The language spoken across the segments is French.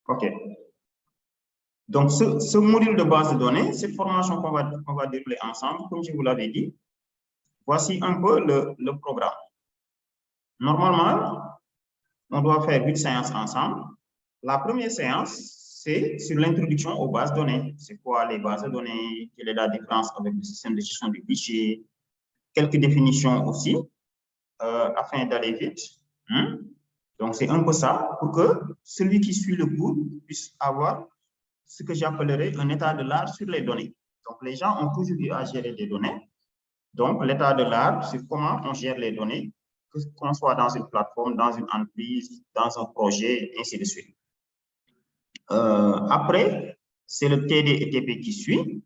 OK. Donc, ce module de base de données, cette formation qu'on va dérouler ensemble, comme je vous l'avais dit, voici un peu le programme. Normalement, on doit faire 8 séances ensemble. La première séance, c'est sur l'introduction aux bases de données. C'est quoi les bases de données? Quelle est la différence avec le système de gestion des fichiers? Quelques définitions aussi, afin d'aller vite. Donc, c'est un peu ça pour que celui qui suit le cours puisse avoir ce que j'appellerais un état de l'art sur les données. Donc, les gens ont toujours eu à gérer des données. Donc, l'état de l'art, c'est comment on gère les données, qu'on soit dans une plateforme, dans une entreprise, dans un projet, ainsi de suite. Après, c'est le TD et TP qui suit.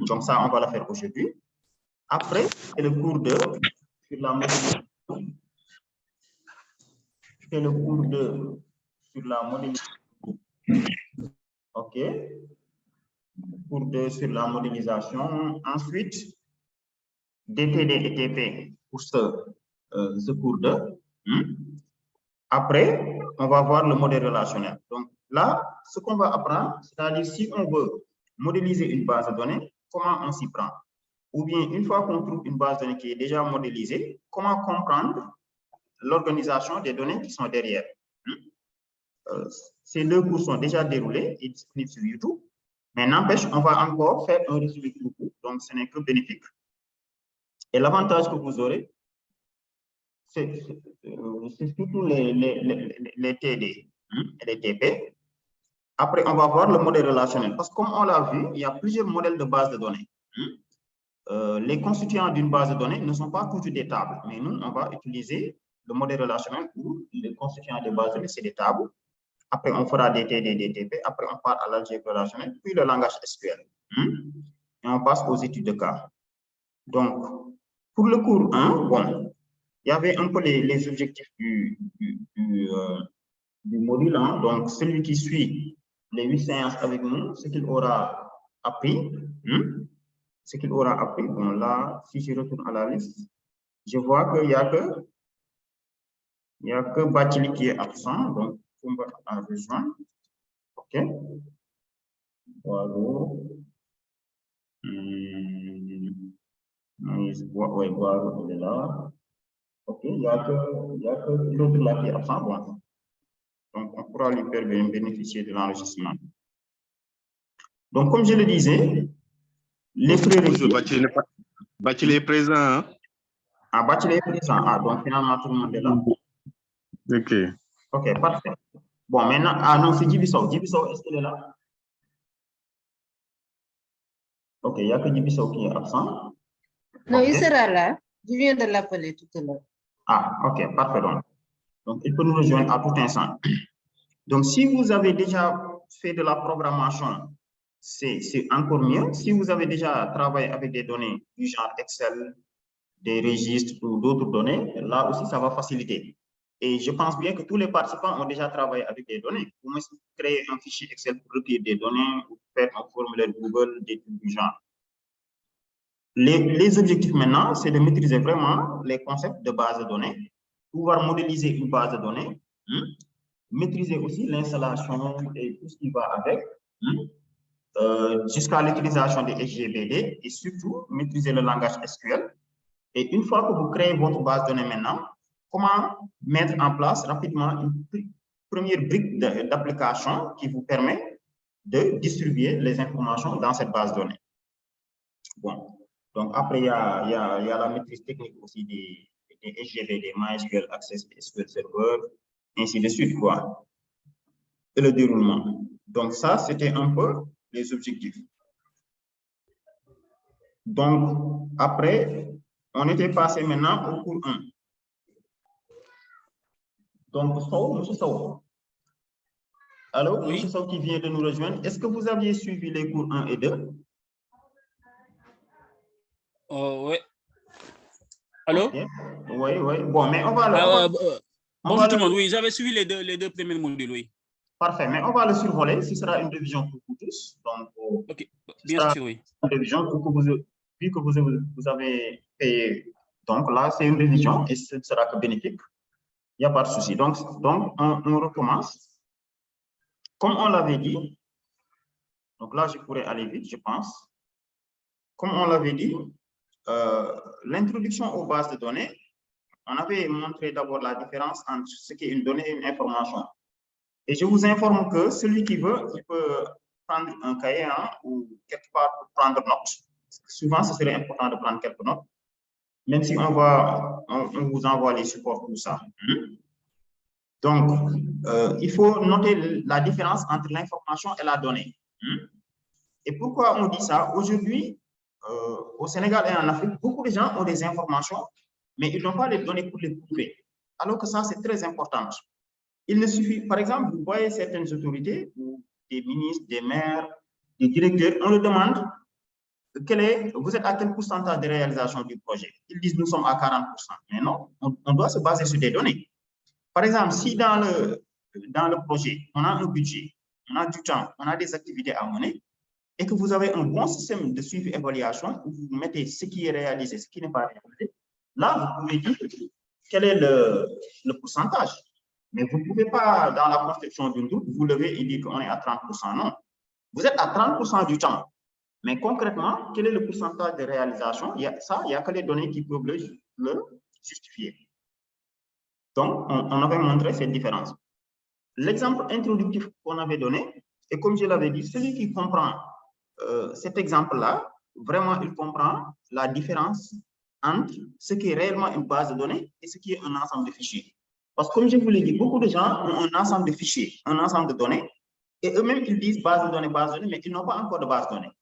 Donc, ça, on va le faire aujourd'hui. Après, c'est le cours de sur la modélisation. C'est le cours de sur la modélisation. OK. Cours de sur la modélisation. Ensuite, DTD et TP pour ce cours 2. Après, on va voir le modèle relationnel. Donc là, ce qu'on va apprendre, c'est-à-dire si on veut modéliser une base de données, comment on s'y prend? Ou bien, une fois qu'on trouve une base de données qui est déjà modélisée, comment comprendre l'organisation des données qui sont derrière? Ces deux cours sont déjà déroulés et disponibles sur YouTube. Mais n'empêche, on va encore faire un résumé du cours, donc ce n'est que bénéfique. Et l'avantage que vous aurez, c'est surtout les TD et les TP. Après, on va voir le modèle relationnel. Parce que comme on l'a vu, il y a plusieurs modèles de base de données. Les constituants d'une base de données ne sont pas toujours des tables. Mais nous, on va utiliser le modèle relationnel où les constituants de base de données, c'est des tables. Après, on fera des TD, des TP. Après, on part à l'algèbre relationnelle, puis le langage SQL. Et on passe aux études de cas. Donc, pour le cours 1, bon, il y avait un peu les objectifs du module 1. Donc, celui qui suit les 8 séances avec nous, ce qu'il aura appris. Ce qu'il aura appris. Bon, là, si je retourne à la liste, je vois qu'il n'y a que Bachili qui est absent. Donc, on va rejoindre. OK. Voilà. Oui, voilà, il est là. OK, il n'y a que l'autre là qui est absent. Bon. Donc, on pourra lui permettre de bénéficier de l'enregistrement. Donc, comme je le disais, les prérequis... Bachili est présent. Hein? Ah, Bachili est présent. Ah, donc finalement, tout le monde est là. OK. OK, parfait. Bon, maintenant, ah non, c'est Djibiso. Djibiso, est-ce qu'il est là? OK, il n'y a que Djibiso qui est absent. Non, okay. Il sera là. Je viens de l'appeler tout à l'heure. Ah, OK, parfait. Donc, il peut nous rejoindre à tout instant. Donc, si vous avez déjà fait de la programmation, c'est encore mieux. Si vous avez déjà travaillé avec des données du genre Excel, des registres ou d'autres données, là aussi, ça va faciliter. Et je pense bien que tous les participants ont déjà travaillé avec des données. Vous pouvez créer un fichier Excel pour recueillir des données ou faire un formulaire Google, des trucs du genre. Les objectifs maintenant, c'est de maîtriser vraiment les concepts de base de données, pouvoir modéliser une base de données, maîtriser aussi l'installation et tout ce qui va avec, jusqu'à l'utilisation des SGBD et surtout maîtriser le langage SQL. Et une fois que vous créez votre base de données maintenant, comment mettre en place rapidement une première brique d'application qui vous permet de distribuer les informations dans cette base de données. Bon, donc après, il y a la maîtrise technique aussi des SGBD, MySQL, Access, SQL Server, ainsi de suite, quoi. Et le déroulement. Donc ça, c'était un peu les objectifs. Donc, après, on était passé maintenant au cours 1. Donc, M. Sow. Allô, oui. M. Sow qui vient de nous rejoindre. Est-ce que vous aviez suivi les cours 1 et 2? Oui. Allô? Okay. Oui. Bon, mais on va bonjour tout le monde. Oui, j'avais suivi les deux premiers modules, oui. Parfait, mais on va le survoler. Ce sera une révision pour vous tous. Donc, OK, bien sûr, oui. Une révision pour que vu que vous avez payé. Donc là, c'est une révision et ce ne sera que bénéfique. Il n'y a pas de souci. Donc on recommence. comme on l'avait dit, donc là, je pourrais aller vite, je pense. Comme on l'avait dit, l'introduction aux bases de données, on avait montré d'abord la différence entre ce qui est une donnée et une information. Et je vous informe que celui qui veut, il peut prendre un cahier ou quelque part pour prendre note. Souvent, ce serait important de prendre quelques notes, même si on vous envoie les supports, tout ça. Donc, il faut noter la différence entre l'information et la donnée. Et pourquoi on dit ça? Aujourd'hui, au Sénégal et en Afrique, beaucoup de gens ont des informations, mais ils n'ont pas les données pour les prouver. Alors que ça, c'est très important. Il ne suffit, par exemple, vous voyez certaines autorités, des ministres, des maires, des directeurs, on leur demande vous êtes à quel pourcentage de réalisation du projet? Ils disent nous sommes à 40%. Mais non, on doit se baser sur des données. Par exemple, si dans le projet, on a un budget, on a du temps, on a des activités à mener, et que vous avez un bon système de suivi et évaluation où vous mettez ce qui est réalisé, ce qui n'est pas réalisé, là, vous pouvez dire quel est le pourcentage. Mais vous ne pouvez pas, dans la construction d'une route, vous lever et dire qu'on est à 30%. Non. Vous êtes à 30% du temps. Mais concrètement, quel est le pourcentage de réalisation? Il n'y a que les données qui peuvent le justifier. Donc, on avait montré cette différence. L'exemple introductif qu'on avait donné, et comme je l'avais dit, celui qui comprend cet exemple-là, vraiment, il comprend la différence entre ce qui est réellement une base de données et ce qui est un ensemble de fichiers. Parce que comme je vous l'ai dit, beaucoup de gens ont un ensemble de fichiers, un ensemble de données, et eux-mêmes, ils disent base de données, mais ils n'ont pas encore de base de données.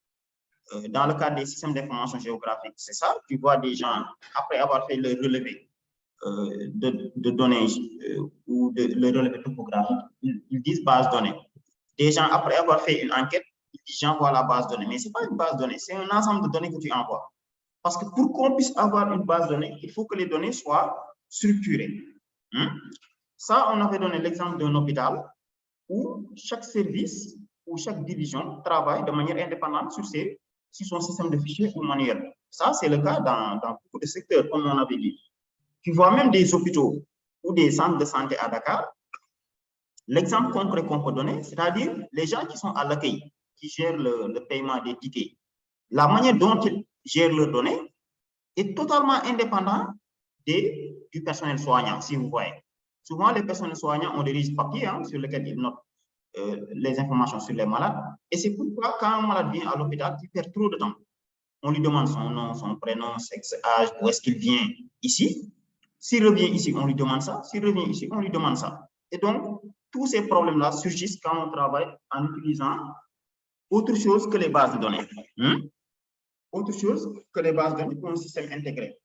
Dans le cadre des systèmes d'information géographique, c'est ça. Tu vois des gens, après avoir fait le relevé de données ou le relevé topographique, ils disent base de données. Des gens, après avoir fait une enquête, ils disent j'envoie la base de données. Mais ce n'est pas une base de données, c'est un ensemble de données que tu envoies. Parce que pour qu'on puisse avoir une base de données, il faut que les données soient structurées. Ça, on avait donné l'exemple d'un hôpital où chaque service ou chaque division travaille de manière indépendante sur son système de fichiers ou manuel. Ça, c'est le cas dans beaucoup de secteurs, comme on avait dit. Tu vois même des hôpitaux ou des centres de santé à Dakar. L'exemple concret qu'on peut donner, c'est-à-dire les gens qui sont à l'accueil, qui gèrent le paiement des tickets, la manière dont ils gèrent leurs données est totalement indépendante du personnel soignant, si vous voyez. Souvent, les personnels soignants ont des registres papier sur lesquels ils notent les informations sur les malades. Et c'est pourquoi, quand un malade vient à l'hôpital, il perd trop de temps. On lui demande son nom, son prénom, sexe, âge, où est-ce qu'il vient ici. S'il revient ici, on lui demande ça. S'il revient ici, on lui demande ça. Et donc, tous ces problèmes-là surgissent quand on travaille en utilisant autre chose que les bases de données. Autre chose que les bases de données pour un système intégré.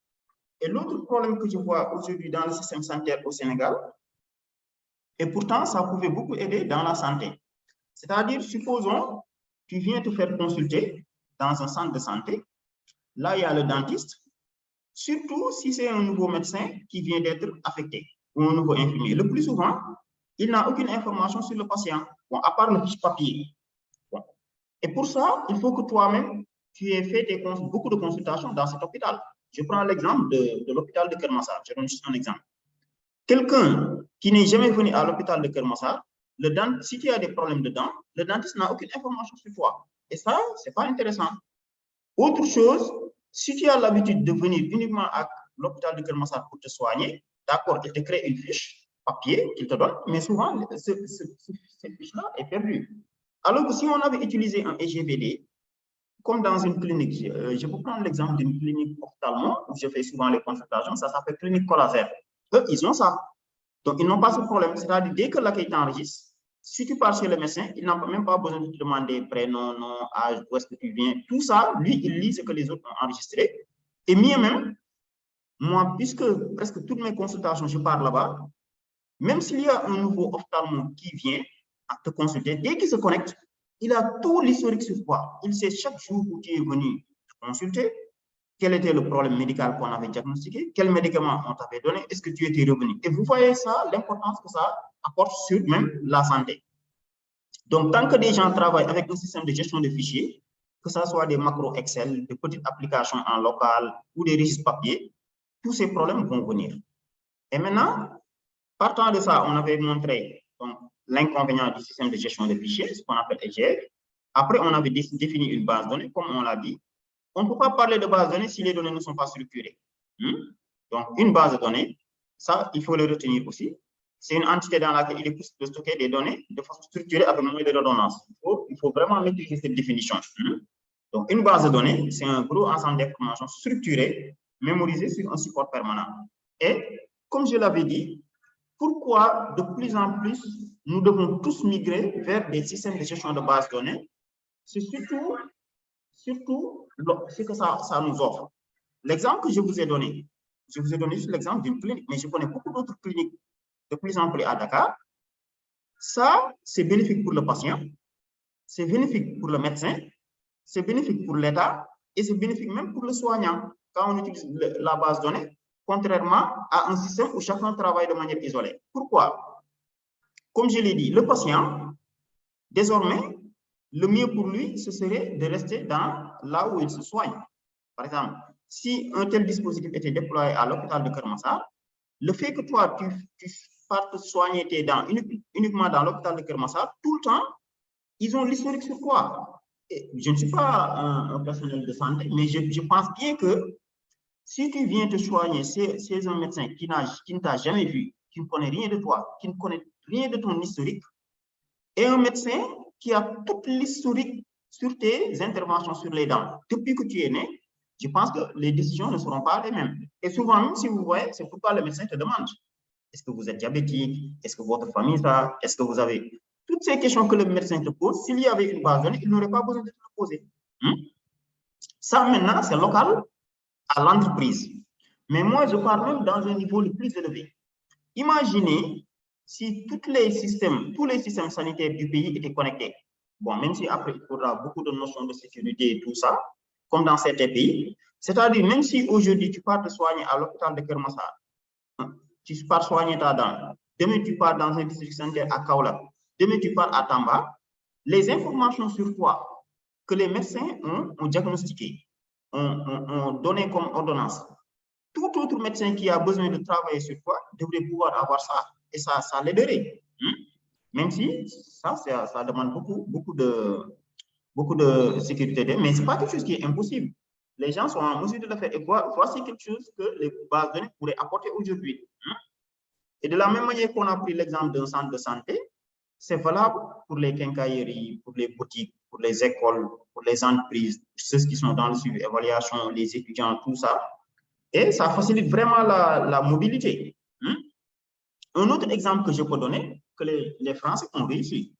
Et l'autre problème que je vois aujourd'hui dans le système sanitaire au Sénégal, et pourtant, ça pouvait beaucoup aider dans la santé. C'est-à-dire, supposons, tu viens te faire consulter dans un centre de santé. Là, il y a le dentiste. Surtout si c'est un nouveau médecin qui vient d'être affecté ou un nouveau infirmier. Le plus souvent, il n'a aucune information sur le patient, à part le fiche papier. Et pour ça, il faut que toi-même, tu aies fait beaucoup de consultations dans cet hôpital. Je prends l'exemple de l'hôpital de Kermassar. Je donne juste un exemple. Quelqu'un qui n'est jamais venu à l'hôpital de Kermassar, si tu as des problèmes de dents, le dentiste n'a aucune information sur toi. Et ça, ce n'est pas intéressant. Autre chose, si tu as l'habitude de venir uniquement à l'hôpital de Kermassar pour te soigner, d'accord, il te crée une fiche papier qu'il te donne, mais souvent, cette fiche-là est perdue. Alors que si on avait utilisé un EGVD, comme dans une clinique, je peux prendre l'exemple d'une clinique ophtalmo, où je fais souvent les consultations, ça s'appelle clinique Colaser. Eux, ils ont ça. Donc, ils n'ont pas ce problème. C'est-à-dire, dès que l'accueil t'enregistre, si tu pars chez le médecin, il n'a même pas besoin de te demander prénom, nom, âge, où est-ce que tu viens. Tout ça, lui, il lit ce que les autres ont enregistré. Et mieux même, moi, puisque presque toutes mes consultations, je pars là-bas, même s'il y a un nouveau ophtalmo qui vient à te consulter, dès qu'il se connecte, il a tout l'historique sur toi. Il sait chaque jour où tu es venu te consulter, quel était le problème médical qu'on avait diagnostiqué, quel médicament on t'avait donné, est-ce que tu étais revenu. Et vous voyez ça, l'importance que ça apporte sur même la santé. Donc, tant que des gens travaillent avec un système de gestion de fichiers, que ce soit des macros Excel, des petites applications en local ou des registres papier, tous ces problèmes vont venir. Et maintenant, partant de ça, on avait montré donc, l'inconvénient du système de gestion de fichiers, ce qu'on appelle EGF. Après, on avait défini une base de données, comme on l'a dit. On ne peut pas parler de base de données si les données ne sont pas structurées. Donc, une base de données, ça, il faut le retenir aussi. C'est une entité dans laquelle il est possible de stocker des données de façon structurée avec moins de redondance. Il faut vraiment maîtriser cette définition. Donc, une base de données, c'est un gros ensemble d'informations structurées, mémorisées sur un support permanent. Et, comme je l'avais dit, pourquoi de plus en plus nous devons tous migrer vers des systèmes de gestion de base de données? C'est surtout ce que ça nous offre. L'exemple que je vous ai donné juste l'exemple d'une clinique, mais je connais beaucoup d'autres cliniques de plus en plus à Dakar. Ça, c'est bénéfique pour le patient, c'est bénéfique pour le médecin, c'est bénéfique pour l'État et c'est bénéfique même pour le soignant quand on utilise la base de données, contrairement à un système où chacun travaille de manière isolée. Pourquoi? Comme je l'ai dit, le patient, désormais, le mieux pour lui, ce serait de rester là où il se soigne. Par exemple, si un tel dispositif était déployé à l'hôpital de Keur Massar, le fait que toi, tu partes soigner tes dents uniquement dans l'hôpital de Keur Massar, tout le temps, ils ont l'historique sur toi. Et je ne suis pas un personnel de santé, mais je pense bien que si tu viens te soigner chez un médecin qui ne t'a jamais vu, qui ne connaît rien de toi, qui ne connaît rien de ton historique, et un médecin qui a toute l'historique sur tes interventions sur les dents, depuis que tu es né, je pense que les décisions ne seront pas les mêmes. Et souvent, même si vous voyez, c'est pourquoi le médecin te demande, est-ce que vous êtes diabétique? Est-ce que votre famille ça? Est-ce que vous avez... Toutes ces questions que le médecin te pose, s'il y avait une base de données, il n'aurait pas besoin de te le poser. Ça, maintenant, c'est local à l'entreprise. Mais moi, je parle même dans un niveau le plus élevé. Imaginez si tous les systèmes sanitaires du pays étaient connectés. Bon, même si après, il faudra beaucoup de notions de sécurité et tout ça, comme dans certains pays. C'est-à-dire, même si aujourd'hui, tu pars te soigner à l'hôpital de Keur Massar, tu pars soigner ta dent, demain, tu pars dans un district sanitaire à Kaolack, demain, tu pars à Tamba, les informations sur toi que les médecins ont diagnostiquées, ont donné comme ordonnance, tout autre médecin qui a besoin de travailler sur toi devrait pouvoir avoir ça. Et ça l'aiderait. Même si ça demande beaucoup de sécurité, mais ce n'est pas quelque chose qui est impossible. Les gens sont en mesure de le faire. Et voici quelque chose que les bases de données pourraient apporter aujourd'hui. Et de la même manière qu'on a pris l'exemple d'un centre de santé, c'est valable pour les quincailleries, pour les boutiques, pour les écoles, pour les entreprises, ceux qui sont dans le suivi, évaluation, les étudiants, tout ça. Et ça facilite vraiment la mobilité. Un autre exemple que je peux donner, que les Français ont réussi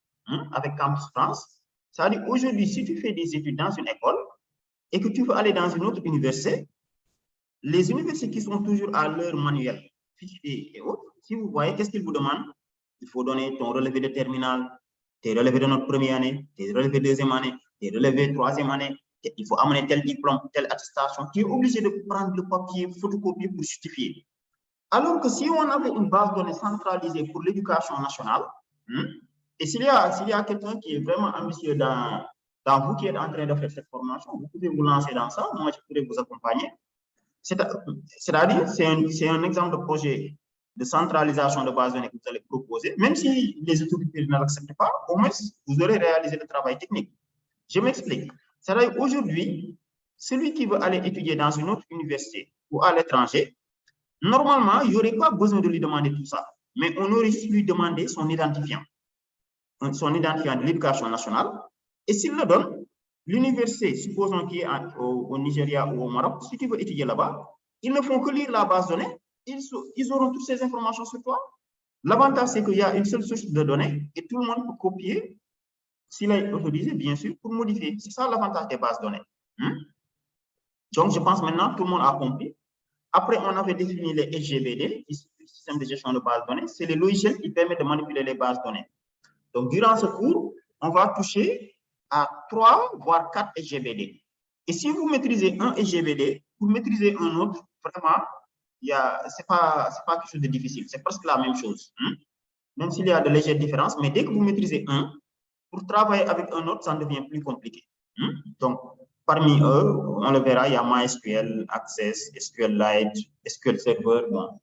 avec Campus France, c'est-à-dire aujourd'hui, si tu fais des études dans une école et que tu veux aller dans une autre université, les universités qui sont toujours à leur manuel, fichier et autres, si vous voyez, qu'est-ce qu'ils vous demandent? Il faut donner ton relevé de terminale, tes relevés de notre première année, tes relevés de deuxième année, tes relevés de troisième année. Il faut amener tel diplôme, telle attestation. Tu es obligé de prendre le papier, photocopier pour justifier. Alors que si on avait une base de données centralisée pour l'éducation nationale, et s'il y a quelqu'un qui est vraiment ambitieux dans vous qui êtes en train de faire cette formation, vous pouvez vous lancer dans ça, moi je pourrais vous accompagner. C'est-à-dire, c'est un exemple de projet de centralisation de base de données que vous allez proposer, même si les autorités ne l'acceptent pas, au moins vous aurez réalisé le travail technique. Je m'explique. C'est-à-dire aujourd'hui, celui qui veut aller étudier dans une autre université ou à l'étranger, normalement, il n'y aurait pas besoin de lui demander tout ça, mais on aurait juste lui demander son identifiant de l'éducation nationale, et s'il le donne, l'université, supposons qu'il est au Nigeria ou au Maroc, si tu veux étudier là-bas, ils ne font que lire la base de données, ils auront toutes ces informations sur toi. L'avantage, c'est qu'il y a une seule source de données et tout le monde peut copier, s'il est autorisé, bien sûr, pour modifier. C'est ça l'avantage des bases de données. Donc, je pense maintenant tout le monde a compris. Après, on avait défini les SGBD, les systèmes de gestion de bases de données. C'est les logiciels qui permettent de manipuler les bases de données. Donc, durant ce cours, on va toucher à 3 voire 4 SGBD. Et si vous maîtrisez un SGBD, vous maîtrisez un autre, vraiment, ce n'est pas quelque chose de difficile. C'est presque la même chose. Même s'il y a de légères différences, mais dès que vous maîtrisez un, pour travailler avec un autre, ça devient plus compliqué. Donc, parmi eux, on le verra, il y a MySQL, Access, SQLite, SQL Server, bon,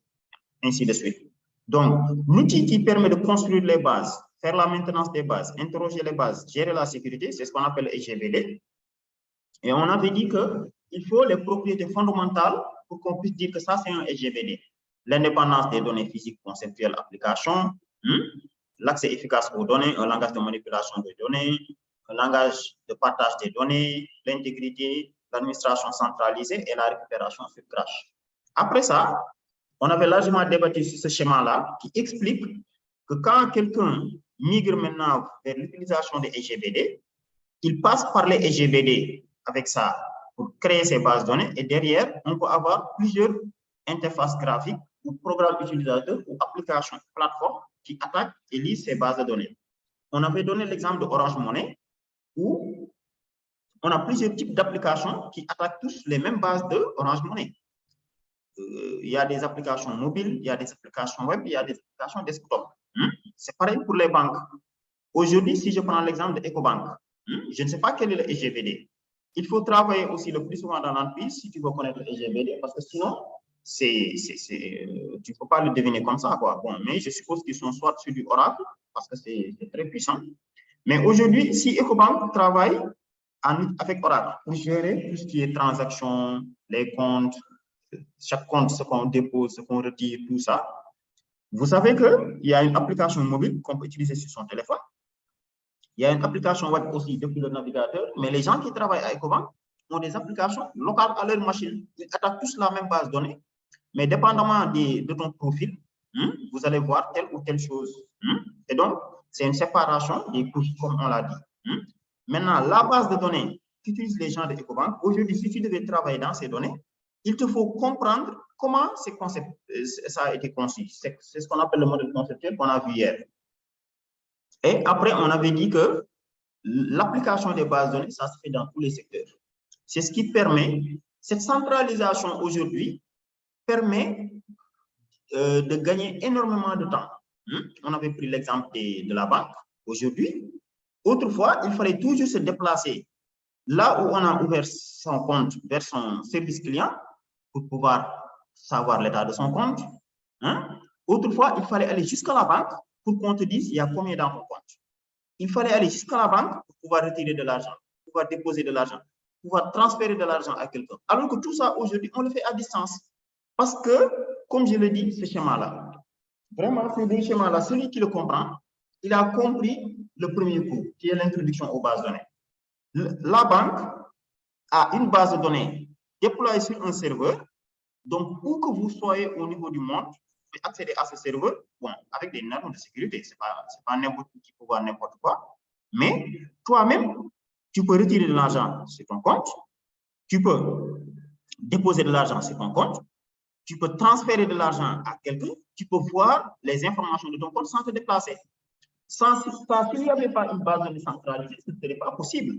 ainsi de suite. Donc, l'outil qui permet de construire les bases, faire la maintenance des bases, interroger les bases, gérer la sécurité, c'est ce qu'on appelle le SGBD. Et on avait dit qu'il faut les propriétés fondamentales pour qu'on puisse dire que ça, c'est un SGBD. L'indépendance des données physiques, conceptuelles, applications, l'accès efficace aux données, un langage de manipulation des données, un langage de partage des données, l'intégrité, l'administration centralisée et la récupération sur crash. Après ça, on avait largement débattu sur ce schéma-là qui explique que quand quelqu'un migre maintenant vers l'utilisation des SGBD, il passe par les SGBD avec ça pour créer ses bases de données et derrière, on peut avoir plusieurs interfaces graphiques ou programmes utilisateurs ou applications, plateformes qui attaquent et lisent ces bases de données. On avait donné l'exemple de Orange Money où on a plusieurs types d'applications qui attaquent tous les mêmes bases de Orange Money. Il y a des applications mobiles, il y a des applications web, il y a des applications desktop. C'est pareil pour les banques. Aujourd'hui, si je prends l'exemple de Ecobank, je ne sais pas quel est le SGBD. Il faut travailler aussi le plus souvent dans l'entreprise si tu veux connaître le SGBD, parce que sinon, tu ne peux pas le deviner comme ça, quoi. Bon, mais je suppose qu'ils sont soit sur du Oracle, parce que c'est très puissant. Mais aujourd'hui, si Ecobank travaille avec Oracle pour gérer tout ce qui est transactions, les comptes, chaque compte, ce qu'on dépose, ce qu'on retire, tout ça, vous savez qu'il y a une application mobile qu'on peut utiliser sur son téléphone. Il y a une application web aussi depuis le navigateur, mais les gens qui travaillent à Ecobank ont des applications locales à leur machine. Ils attaquent tous la même base de données, mais dépendamment de ton profil, vous allez voir telle ou telle chose. Et donc, c'est une séparation des couches, comme on l'a dit. Maintenant, la base de données qu'utilisent les gens de Ecobank, aujourd'hui, si tu devais travailler dans ces données, il te faut comprendre comment ça a été conçu. C'est ce qu'on appelle le modèle conceptuel qu'on a vu hier. Et après, on avait dit que l'application des bases de données, ça se fait dans tous les secteurs. C'est ce qui permet, cette centralisation aujourd'hui permet de gagner énormément de temps. On avait pris l'exemple de la banque aujourd'hui. Autrefois, il fallait toujours se déplacer là où on a ouvert son compte vers son service client pour pouvoir savoir l'état de son compte. Autrefois, il fallait aller jusqu'à la banque pour qu'on te dise il y a combien dans ton compte. Il fallait aller jusqu'à la banque pour pouvoir retirer de l'argent, pouvoir déposer de l'argent, pouvoir transférer de l'argent à quelqu'un. Alors que tout ça, aujourd'hui, on le fait à distance. Parce que, comme je le dis, ce schéma-là, vraiment, ces deux schémas-là, celui qui le comprend, il a compris le premier coup, qui est l'introduction aux bases de données. La banque a une base de données déployée sur un serveur. Donc, où que vous soyez au niveau du monde, vous pouvez accéder à ce serveur, bon, avec des normes de sécurité. Ce n'est pas n'importe qui peut voir n'importe quoi. Mais toi-même, tu peux retirer de l'argent sur ton compte, tu peux déposer de l'argent sur ton compte, tu peux transférer de l'argent à quelqu'un, tu peux voir les informations de ton compte sans te déplacer. Sans ça, s'il n'y avait pas une base de données centralisée, ce ne serait pas possible.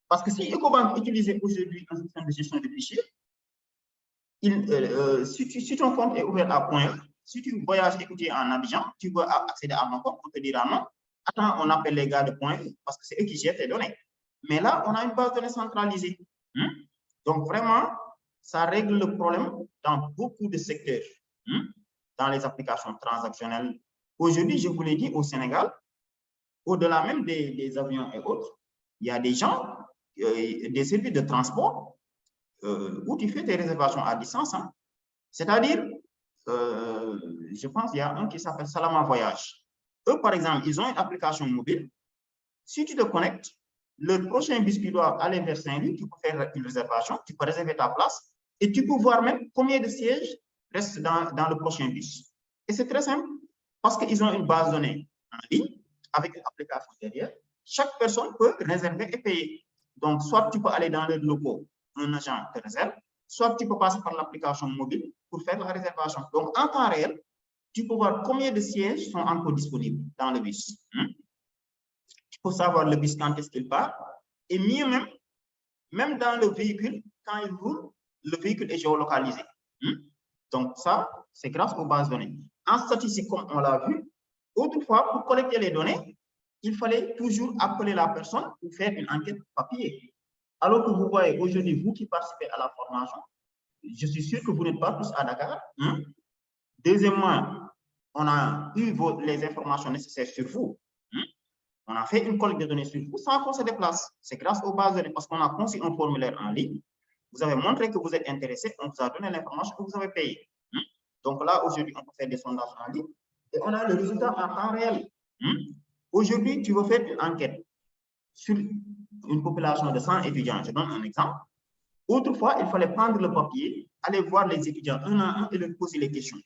Parce que si Ecobank utilisait aujourd'hui un système de gestion de fichiers, si ton compte est ouvert à point, si tu voyages écouter en Abidjan, tu veux accéder à mon compte, on te dira non. Attends, on appelle les gars de point parce que c'est eux qui gèrent tes données. Mais là, on a une base de données centralisée. Donc, vraiment, ça règle le problème dans beaucoup de secteurs, dans les applications transactionnelles. Aujourd'hui, je vous l'ai dit, au Sénégal, au-delà même des avions et autres, il y a des gens, des services de transport où tu fais tes réservations à distance. C'est-à-dire, je pense qu'il y a un qui s'appelle Salama Voyage. Eux, par exemple, ils ont une application mobile. Si tu te connectes, le prochain bus qui doit aller vers Saint-Louis, tu peux faire une réservation, tu peux réserver ta place et tu peux voir même combien de sièges restent dans le prochain bus. Et c'est très simple parce qu'ils ont une base de données en ligne avec une application derrière. Chaque personne peut réserver et payer. Donc, soit tu peux aller dans les locaux, un agent te réserve, soit tu peux passer par l'application mobile pour faire la réservation. Donc, en temps réel, tu peux voir combien de sièges sont encore disponibles dans le bus. Tu peux savoir le bus quand est-ce qu'il part. Et mieux même dans le véhicule, quand il roule, le véhicule est géolocalisé. Donc, ça, c'est grâce aux bases de données. En statistique, comme on l'a vu, autrefois, pour collecter les données, il fallait toujours appeler la personne pour faire une enquête papier. Alors que vous voyez, aujourd'hui, vous qui participez à la formation, je suis sûr que vous n'êtes pas tous à Dakar. Deuxièmement, on a eu les informations nécessaires sur vous. On a fait une collecte de données sur vous sans qu'on se déplace. C'est grâce aux bases de données, parce qu'on a conçu un formulaire en ligne. Vous avez montré que vous êtes intéressé, on vous a donné l'information que vous avez payé. Donc là, aujourd'hui, on peut faire des sondages en ligne et on a le résultat en temps réel. Aujourd'hui, tu veux faire une enquête sur une population de 100 étudiants. Je donne un exemple. Autrefois, il fallait prendre le papier, aller voir les étudiants un à un et leur poser les questions.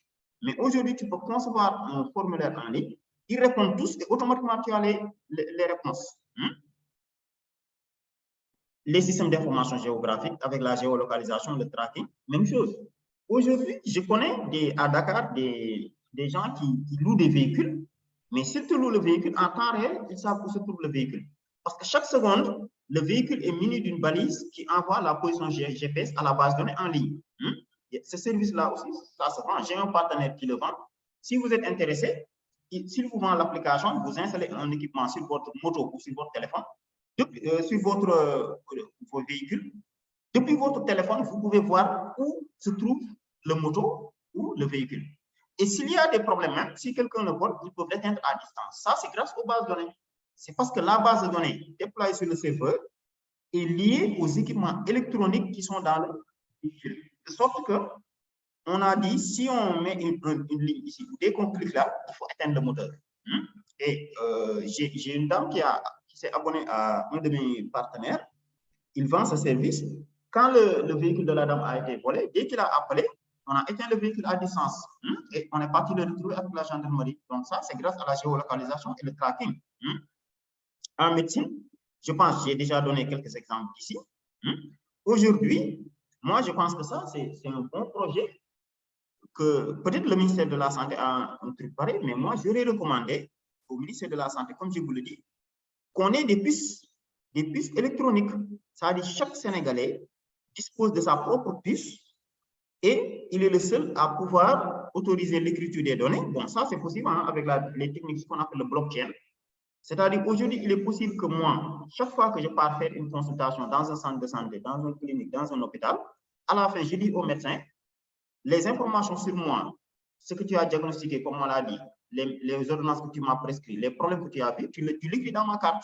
Mais aujourd'hui, tu peux concevoir un formulaire en ligne, ils répondent tous et automatiquement tu as les réponses. Les systèmes d'information géographique avec la géolocalisation, le tracking, même chose. Aujourd'hui, je connais à Dakar des gens qui louent des véhicules, mais s'ils te louent le véhicule, en temps réel, ils savent où se trouve le véhicule. Parce que chaque seconde, le véhicule est muni d'une balise qui envoie la position GPS à la base de données en ligne. Ce service-là aussi, ça se vend. J'ai un partenaire qui le vend. Si vous êtes intéressé, s'il vous vend l'application, vous installez un équipement sur votre moto ou sur votre téléphone, sur vos véhicules. Depuis votre téléphone, vous pouvez voir où se trouve le moto ou le véhicule. Et s'il y a des problèmes, même si quelqu'un le vole, ils peuvent l'éteindre à distance. Ça, c'est grâce aux bases de données. C'est parce que la base de données déployée sur le serveur est liée aux équipements électroniques qui sont dans le véhicule. De sorte que, on a dit, si on met une ligne ici, dès qu'on clique là, il faut éteindre le moteur. Et j'ai une dame qui s'est abonnée à un de mes partenaires. Il vend ce service. Quand le véhicule de la dame a été volé, dès qu'il a appelé, on a éteint le véhicule à distance. Et on est parti le retrouver avec la gendarmerie. Donc ça, c'est grâce à la géolocalisation et le tracking. En médecine, je pense, j'ai déjà donné quelques exemples ici. Aujourd'hui, moi, je pense que ça, c'est un bon projet que peut-être le ministère de la Santé a un truc pareil, mais moi, j'aurais recommandé au ministère de la Santé, comme je vous le dis, qu'on ait des puces électroniques. C'est-à-dire chaque Sénégalais dispose de sa propre puce et il est le seul à pouvoir autoriser l'écriture des données. Bon, ça, c'est possible avec les techniques qu'on appelle le blockchain. C'est-à-dire aujourd'hui, il est possible que moi, chaque fois que je pars faire une consultation dans un centre de santé, dans une clinique, dans un hôpital, à la fin, je dis au médecin, les informations sur moi, ce que tu as diagnostiqué comme maladie, les ordonnances que tu m'as prescrites, les problèmes que tu as vus, tu l'écris dans ma carte.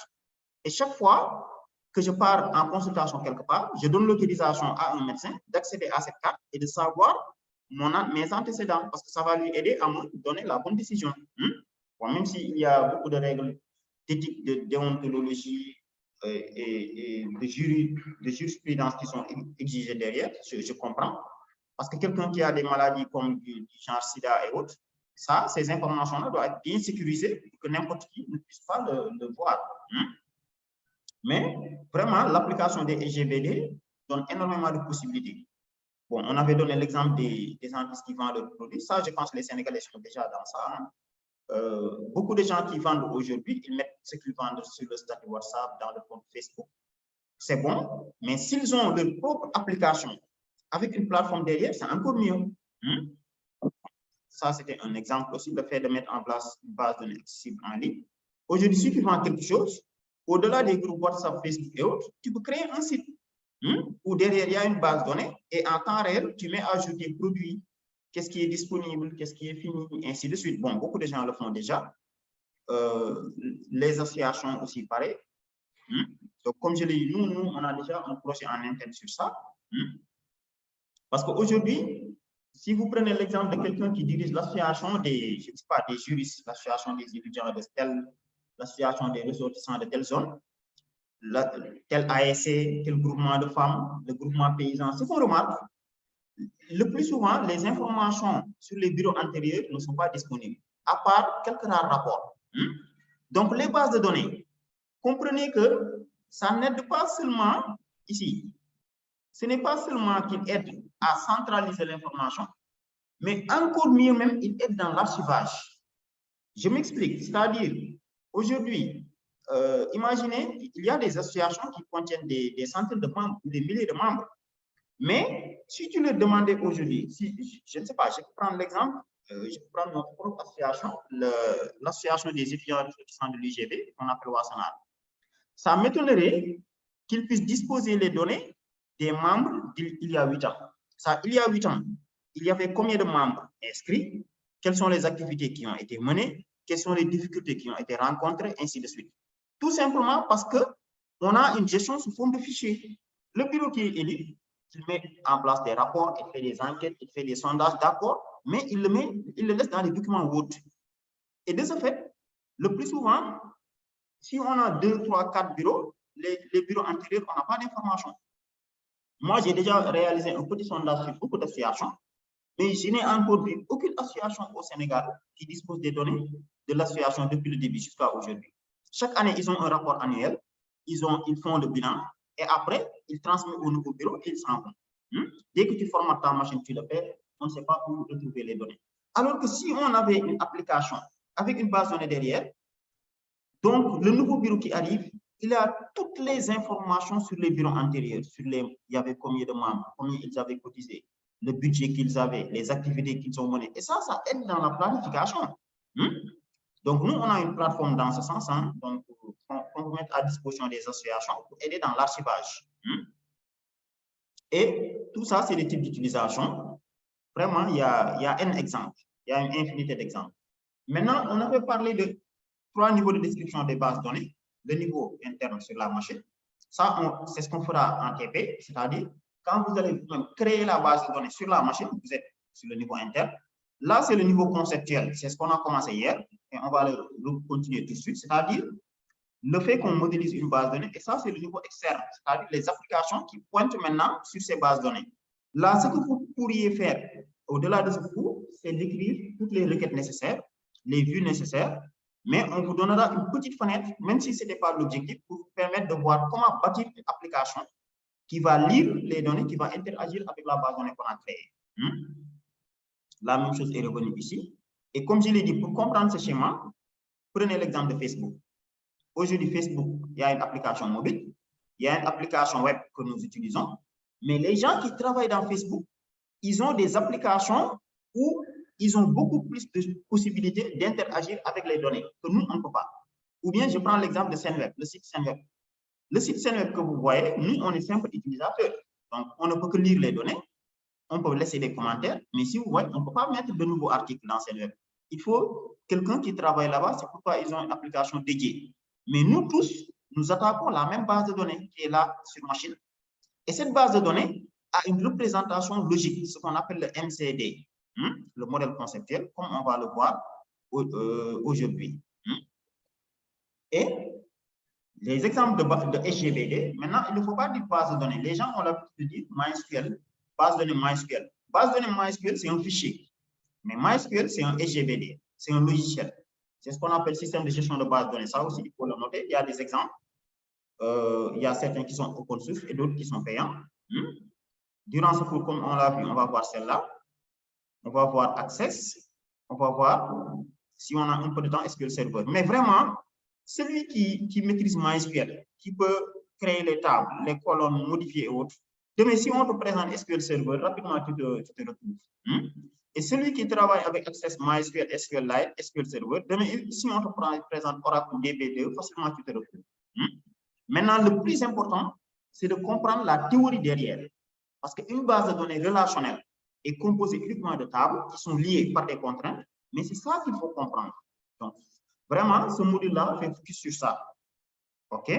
Et chaque fois que je pars en consultation quelque part, je donne l'autorisation à un médecin d'accéder à cette carte et de savoir mes antécédents, parce que ça va lui aider à me donner la bonne décision. Bon, même s'il y a beaucoup de règles d'éthique, de déontologie et de jurisprudence qui sont exigées derrière, je comprends. Parce que quelqu'un qui a des maladies comme du genre sida et autres, ça, ces informations-là doivent être bien sécurisées pour que n'importe qui ne puisse pas le voir. Mais vraiment, l'application des SGBD donne énormément de possibilités. Bon, on avait donné l'exemple des entreprises qui vendent leurs produits. Ça, je pense que les Sénégalais sont déjà dans ça. Beaucoup de gens qui vendent aujourd'hui, ils mettent ce qu'ils vendent sur le statut WhatsApp, dans le compte Facebook. C'est bon, mais s'ils ont leur propre application avec une plateforme derrière, c'est encore mieux. Ça, c'était un exemple aussi, le fait de mettre en place une base de données accessible en ligne. Aujourd'hui, si tu vends quelque chose, au-delà des groupes WhatsApp, Facebook et autres, tu peux créer un site où derrière, il y a une base de données et en temps réel, tu mets à jour tes produits, qu'est-ce qui est disponible, qu'est-ce qui est fini, et ainsi de suite. Bon, beaucoup de gens le font déjà. Les associations aussi, pareil. Donc, comme je l'ai dit, nous, on a déjà un projet en interne sur ça. Parce qu'aujourd'hui, si vous prenez l'exemple de quelqu'un qui dirige l'association des, je sais pas, des juristes, l'association des étudiants de telle, l'association des ressortissants de telle zone, tel ASC, tel groupement de femmes, le groupement paysan, ce qu'on remarque, le plus souvent, les informations sur les bureaux antérieurs ne sont pas disponibles, à part quelques rares rapports. Donc, les bases de données, comprenez que ça n'aide pas seulement ici. Ce n'est pas seulement qu'il aide à centraliser l'information, mais encore mieux même, il aide dans l'archivage. Je m'explique, c'est-à-dire, aujourd'hui, imaginez, il y a des associations qui contiennent des centaines de membres, des milliers de membres. Mais si tu leur demandais aujourd'hui, si, je ne sais pas, je peux prendre l'exemple, je peux prendre notre propre association, l'association des étudiants de l'UGB, qu'on appelle Wassanar. Ça m'étonnerait qu'ils puissent disposer les données des membres il y a 8 ans. Ça, il y a 8 ans, il y avait combien de membres inscrits? quelles sont les activités qui ont été menées, quelles sont les difficultés qui ont été rencontrées, ainsi de suite. Tout simplement parce qu'on a une gestion sous forme de fichier. Le bureau qui est élu, il met en place des rapports, il fait des enquêtes, il fait des sondages, d'accord, mais il le laisse dans les documents Word. Et de ce fait, le plus souvent, si on a 2, 3, 4 bureaux, les bureaux antérieurs, on n'a pas d'informations. Moi, j'ai déjà réalisé un petit sondage sur beaucoup d'associations, mais je n'ai encore vu aucune association au Sénégal qui dispose des données de l'association depuis le début jusqu'à aujourd'hui. Chaque année, ils ont un rapport annuel, ils font le bilan, et après, ils transmettent au nouveau bureau et ils s'en vont. Dès que tu formates ta machine, tu le fais, on ne sait pas où retrouver les données. Alors que si on avait une application avec une base de données derrière, donc le nouveau bureau qui arrive, il a toutes les informations sur les bureaux antérieurs, il y avait combien de membres, combien ils avaient cotisé, le budget qu'ils avaient, les activités qu'ils ont menées. Et ça aide dans la planification. Donc, nous, on a une plateforme dans ce sens, donc qu'on peut mettre à disposition des associations pour aider dans l'archivage. Et tout ça, c'est des types d'utilisation. Vraiment, il y a un exemple, il y a une infinité d'exemples. Maintenant, on avait parlé de 3 niveaux de description des bases de données. Le niveau interne sur la machine. Ça, c'est ce qu'on fera en TP, c'est-à-dire quand vous allez créer la base de données sur la machine, vous êtes sur le niveau interne. Là, c'est le niveau conceptuel. C'est ce qu'on a commencé hier et on va le continuer tout de suite, c'est-à-dire le fait qu'on modélise une base de données. Et ça, c'est le niveau externe, c'est-à-dire les applications qui pointent maintenant sur ces bases de données. Là, ce que vous pourriez faire au-delà de ce cours, c'est d'écrire toutes les requêtes nécessaires, les vues nécessaires, mais on vous donnera une petite fenêtre, même si ce n'était pas l'objectif, pour vous permettre de voir comment bâtir une application qui va lire les données, qui va interagir avec la base de données qu'on a créée. La même chose est revenue ici. Et comme je l'ai dit, pour comprendre ce schéma, prenez l'exemple de Facebook. Aujourd'hui, Facebook, il y a une application mobile, il y a une application web que nous utilisons, mais les gens qui travaillent dans Facebook, ils ont des applications où ils ont beaucoup plus de possibilités d'interagir avec les données que nous, on ne peut pas. Ou bien, je prends l'exemple de Senweb, le site Senweb. Le site Senweb que vous voyez, nous, on est simple utilisateur. Donc, on ne peut que lire les données, on peut laisser des commentaires, mais si vous voyez, on ne peut pas mettre de nouveaux articles dans Senweb. Il faut quelqu'un qui travaille là-bas, c'est pourquoi ils ont une application dédiée. Mais nous tous, nous attaquons la même base de données qui est là sur machine. Et cette base de données a une représentation logique, ce qu'on appelle le MCD. Le modèle conceptuel, comme on va le voir aujourd'hui. Et les exemples de SGBD, maintenant, il ne faut pas dire base de données. Les gens ont l'habitude de dire MySQL, base de données MySQL. Base de données MySQL, c'est un fichier. Mais MySQL, c'est un SGBD, c'est un logiciel. C'est ce qu'on appelle système de gestion de base de données. Ça aussi, il faut le noter. Il y a des exemples. Il y a certains qui sont open source et d'autres qui sont payants. Durant ce cours, comme on l'a vu, on va voir celle-là. On va voir Access, on va voir, si on a un peu de temps, SQL Server. Mais vraiment, celui qui maîtrise MySQL, qui peut créer les tables, les colonnes, modifier et autres, demain, si on te présente SQL Server, rapidement, tu te retrouves. Et celui qui travaille avec Access, MySQL, SQLite, SQL Server, demain, si on te présente Oracle DB2, facilement, tu te retrouves. Maintenant, le plus important, c'est de comprendre la théorie derrière. Parce qu'une base de données relationnelle est composée uniquement de tables qui sont liées par des contraintes, mais c'est ça qu'il faut comprendre. Donc, vraiment, ce module-là fait focus sur ça. OK?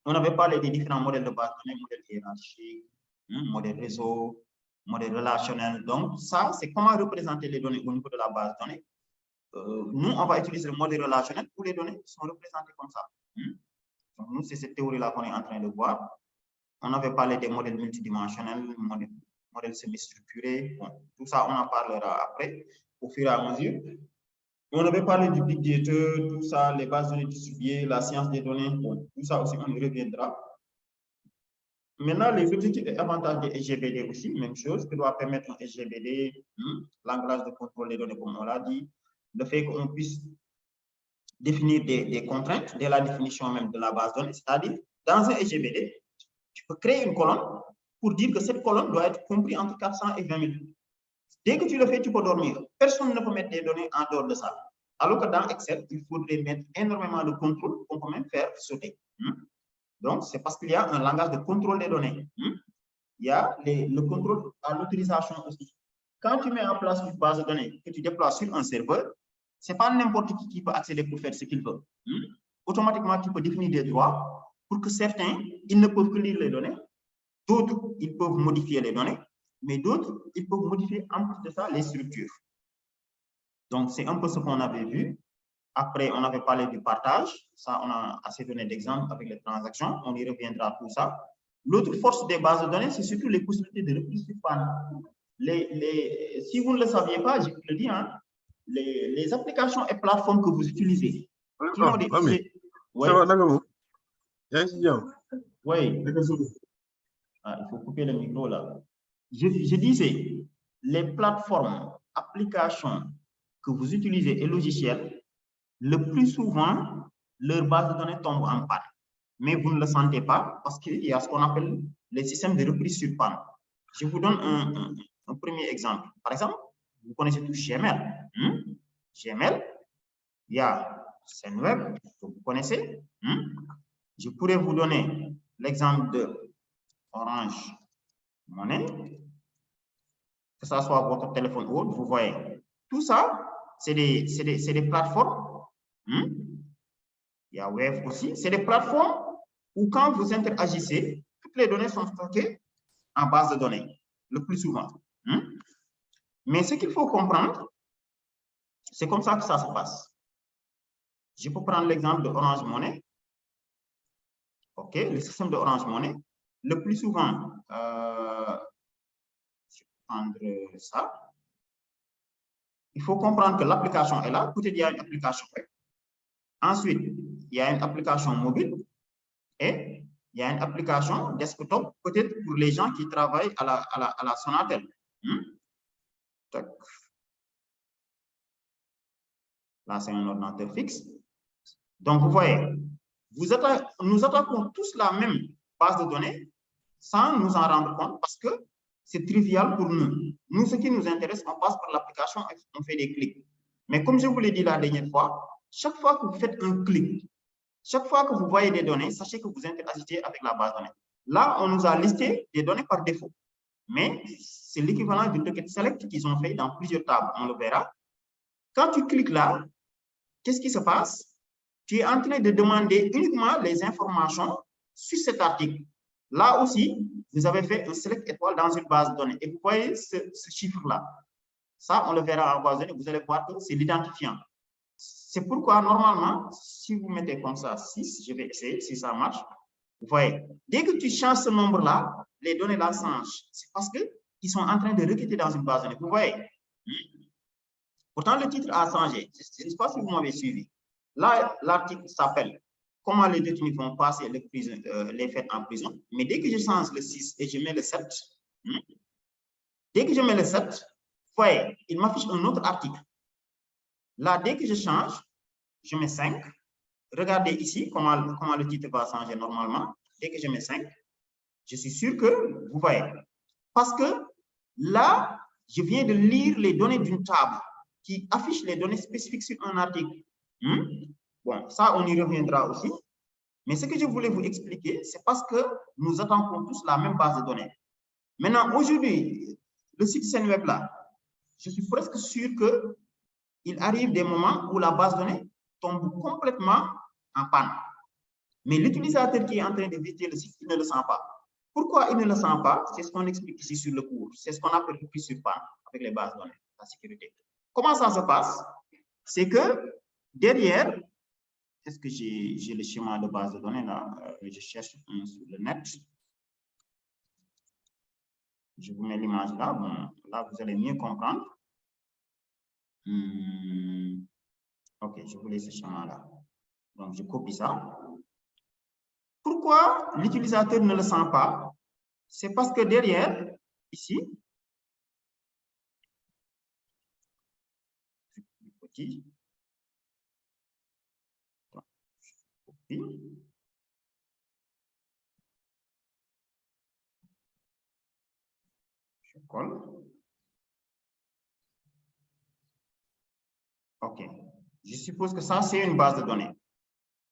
On avait parlé des différents modèles de base de données, modèle hiérarchique, modèle réseau, modèle relationnel. Donc, ça, c'est comment représenter les données au niveau de la base de données. Nous, on va utiliser le modèle relationnel où les données sont représentées comme ça. Donc, nous, c'est cette théorie-là qu'on est en train de voir. On avait parlé des modèles multidimensionnels, modèles semi-structurés. Bon, tout ça, on en parlera après, au fur et à mesure. On avait parlé du big data, tout ça, les bases de données distribuées, la science des données. Bon, tout ça aussi, on y reviendra. Maintenant, les objectifs et avantages des SGBD aussi, même chose, que doit permettre un SGBD, langage de contrôle des données, comme on l'a dit, le fait qu'on puisse définir des contraintes dès la définition même de la base de données, c'est-à-dire, dans un SGBD, tu peux créer une colonne pour dire que cette colonne doit être comprise entre 400 et 20 000. Dès que tu le fais, tu peux dormir. Personne ne peut mettre des données en dehors de ça. Alors que dans Excel, il faudrait mettre énormément de contrôle qu'on peut même faire sauter. Donc, c'est parce qu'il y a un langage de contrôle des données. Il y a le contrôle à l'utilisation aussi. quand tu mets en place une base de données que tu déploies sur un serveur, ce n'est pas n'importe qui peut accéder pour faire ce qu'il veut. Automatiquement, tu peux définir des droits pour que certains, ils ne peuvent que lire les données, d'autres, ils peuvent modifier les données, mais d'autres, ils peuvent modifier en plus de ça les structures. Donc, c'est un peu ce qu'on avait vu. Après, on avait parlé du partage. Ça, on a assez donné d'exemples avec les transactions. On y reviendra pour ça. L'autre force des bases de données, c'est surtout les possibilités de repli sur panne. Si vous ne le saviez pas, je vous le dis, hein, les applications et plateformes que vous utilisez, qui ont des... Ça va, d'accord. Oui. Ah, il faut couper le micro là. Je disais, les plateformes, applications que vous utilisez et logiciels, le plus souvent, leur base de données tombe en panne. Mais vous ne le sentez pas parce qu'il y a ce qu'on appelle les systèmes de reprise sur panne. Je vous donne un premier exemple. Par exemple, vous connaissez tous Gmail. Gmail, il y a SendWeb que vous connaissez. Je pourrais vous donner l'exemple de Orange Money, que ce soit votre téléphone ou autre, vous voyez. Tout ça, c'est des plateformes. Il y a Wave aussi. C'est des plateformes où quand vous interagissez, toutes les données sont stockées en base de données, le plus souvent. Mais ce qu'il faut comprendre, c'est comme ça que ça se passe. Je peux prendre l'exemple de Orange Money. OK, le système de Orange Money, le plus souvent, je vais prendre ça. Il faut comprendre que l'application est là. Peut-être il y a une application web. Ensuite, il y a une application mobile et il y a une application desktop, peut-être pour les gens qui travaillent à la Sonatel. Là, c'est un ordinateur fixe. Donc, vous voyez, nous attaquons tous la même base de données sans nous en rendre compte parce que c'est trivial pour nous. Nous, ce qui nous intéresse, on passe par l'application et on fait des clics. Mais comme je vous l'ai dit la dernière fois, chaque fois que vous faites un clic, chaque fois que vous voyez des données, sachez que vous interagissez avec la base de données. Là, on nous a listé des données par défaut. Mais c'est l'équivalent du token select qu'ils ont fait dans plusieurs tables. On le verra. Quand tu cliques là, qu'est-ce qui se passe? Tu es en train de demander uniquement les informations sur cet article. Là aussi, vous avez fait un select étoile dans une base de données. Et vous voyez ce chiffre-là. Ça, on le verra en base de données. Vous allez voir que c'est l'identifiant. C'est pourquoi, normalement, si vous mettez comme ça 6, je vais essayer si ça marche. Vous voyez, dès que tu changes ce nombre-là, les données là changent. C'est parce qu'ils sont en train de requêter dans une base de données. Vous voyez? Pourtant, le titre a changé. Je ne sais pas si vous m'avez suivi. Là, l'article s'appelle « Comment les détenus vont passer les fêtes en prison ». Mais dès que je change le 6 et je mets le 7, dès que je mets le 7, vous voyez, il m'affiche un autre article. Là, dès que je change, je mets 5. Regardez ici comment le titre va changer normalement. Dès que je mets 5, je suis sûr que vous voyez. Parce que là, je viens de lire les données d'une table qui affiche les données spécifiques sur un article. Bon, ça, on y reviendra aussi. Mais ce que je voulais vous expliquer, c'est parce que nous attaquons tous la même base de données. Maintenant, aujourd'hui, le site SendWeb là, je suis presque sûr qu'il arrive des moments où la base de données tombe complètement en panne. Mais l'utilisateur qui est en train de visiter le site, il ne le sent pas. Pourquoi il ne le sent pas? C'est ce qu'on explique ici sur le cours. C'est ce qu'on appelle le repli sur panne avec les bases de données, la sécurité. Comment ça se passe? C'est que derrière, est-ce que j'ai le schéma de base de données là? Je cherche un sur le net. Je vous mets l'image là. Bon, là, vous allez mieux comprendre. Ok, je vous laisse ce schéma là. Donc, je copie ça. Pourquoi l'utilisateur ne le sent pas? C'est parce que derrière, ici, petit, copie. Je colle. OK. Je suppose que ça, c'est une base de données.